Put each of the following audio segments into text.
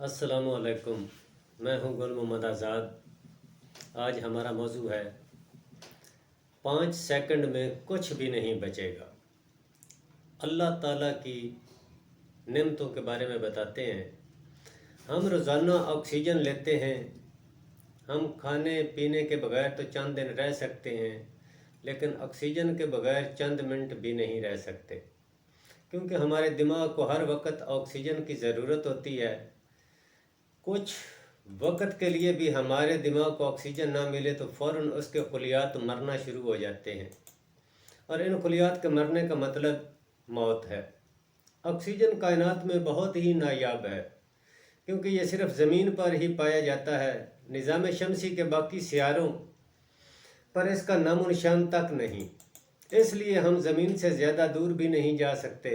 अस्सलामुअलैकुम। मैं हूं गुल मोहम्मद आज़ाद। आज हमारा मौजू है 5 सेकंड में कुछ भी नहीं बचेगा। अल्लाह ताला की नेमतों के बारे में बताते हैं। हम रोज़ाना ऑक्सीजन लेते हैं। हम खाने पीने के बगैर तो चंद दिन रह सकते हैं, लेकिन ऑक्सीजन के बगैर चंद मिनट भी नहीं रह सकते, क्योंकि हमारे दिमाग को हर वक्त ऑक्सीजन की ज़रूरत होती है। कुछ वक्त के लिए भी हमारे दिमाग को ऑक्सीजन ना मिले तो फ़ौरन उसके खलियात मरना शुरू हो जाते हैं, और इन खलियात के मरने का मतलब मौत है। ऑक्सीजन कायनात में बहुत ही नायाब है, क्योंकि ये सिर्फ ज़मीन पर ही पाया जाता है। निज़ाम शमसी के बाकी सियारों पर इसका नामो निशान तक नहीं, इसलिए हम ज़मीन से ज़्यादा दूर भी नहीं जा सकते।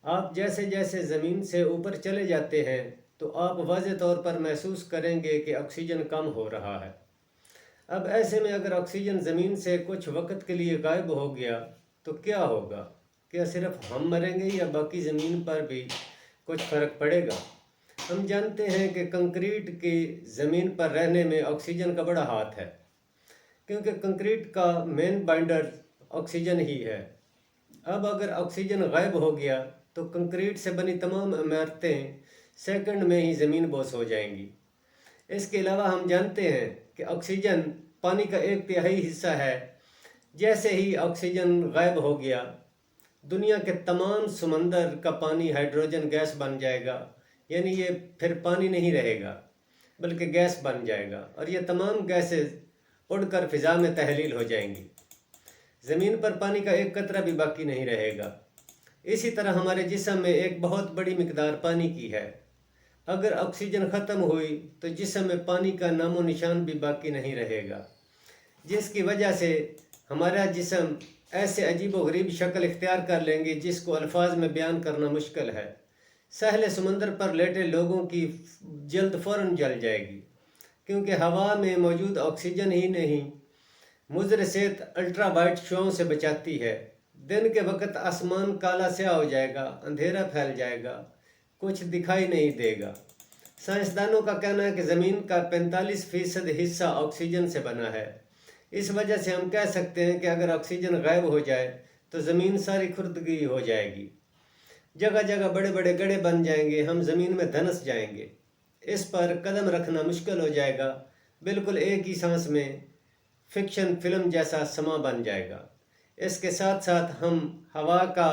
आप जैसे जैसे ज़मीन से ऊपर चले जाते हैं तो आप वाज़ेह तौर पर महसूस करेंगे कि ऑक्सीजन कम हो रहा है। अब ऐसे में अगर ऑक्सीजन ज़मीन से कुछ वक्त के लिए गायब हो गया तो क्या होगा? क्या सिर्फ हम मरेंगे या बाकी ज़मीन पर भी कुछ फ़र्क पड़ेगा? हम जानते हैं कि कंक्रीट की ज़मीन पर रहने में ऑक्सीजन का बड़ा हाथ है, क्योंकि कंक्रीट का मेन बाइंडर ऑक्सीजन ही है। अब अगर ऑक्सीजन गायब हो गया तो कंक्रीट से बनी तमाम इमारतें सेकंड में ही ज़मीन बोस हो जाएंगी। इसके अलावा हम जानते हैं कि ऑक्सीजन पानी का 1/3 हिस्सा है। जैसे ही ऑक्सीजन गायब हो गया, दुनिया के तमाम समंदर का पानी हाइड्रोजन गैस बन जाएगा, यानी ये फिर पानी नहीं रहेगा बल्कि गैस बन जाएगा, और ये तमाम गैसेस उड़कर फ़िज़ा में तहलील हो जाएंगी। ज़मीन पर पानी का एक कतरा भी बाकी नहीं रहेगा। इसी तरह हमारे जिस्म में एक बहुत बड़ी मिकदार पानी की है। अगर ऑक्सीजन ख़त्म हुई तो जिस्म में पानी का नामो निशान भी बाकी नहीं रहेगा, जिसकी वजह से हमारा जिस्म ऐसे अजीब व गरीब शक्ल इख्तियार कर लेंगे जिसको अल्फाज में बयान करना मुश्किल है। सहले समंदर पर लेटे लोगों की जल्द फ़ौरन जल जाएगी, क्योंकि हवा में मौजूद ऑक्सीजन ही नहीं मुज़र सेहत अल्ट्रा वाइट शों से बचाती है। दिन के वक्त आसमान काला स्याह हो जाएगा, अंधेरा फैल जाएगा, कुछ दिखाई नहीं देगा। साइंसदानों का कहना है कि ज़मीन का 45% हिस्सा ऑक्सीजन से बना है। इस वजह से हम कह सकते हैं कि अगर ऑक्सीजन गायब हो जाए तो ज़मीन सारी खुर्दगी हो जाएगी। जगह जगह बड़े बड़े गड्ढे बन जाएंगे, हम ज़मीन में धंस जाएंगे। इस पर कदम रखना मुश्किल हो जाएगा। बिल्कुल एक ही सांस में फिक्शन फिल्म जैसा समा बन जाएगा। इसके साथ साथ हम हवा का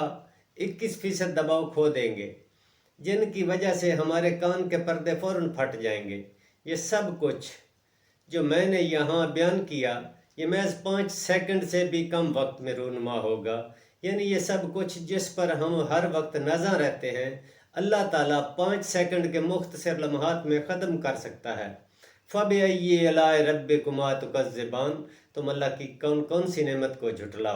21% दबाव खो देंगे, जिनकी वजह से हमारे कान के पर्दे फ़ौरन फट जाएंगे। ये सब कुछ जो मैंने यहाँ बयान किया, ये महज 5 सेकंड से भी कम वक्त में रूनुमा होगा। यानी ये सब कुछ जिस पर हम हर वक्त नज़र रहते हैं, अल्लाह ताला 5 सेकंड के मुख्तसर लम्हात में ख़त्म कर सकता है। फ़बिअय्यि आलाइ रब्बिकुमा तुकज़्ज़िबान, तुम अल्लाह की कौन कौन सी नेमत को झुटलाओ।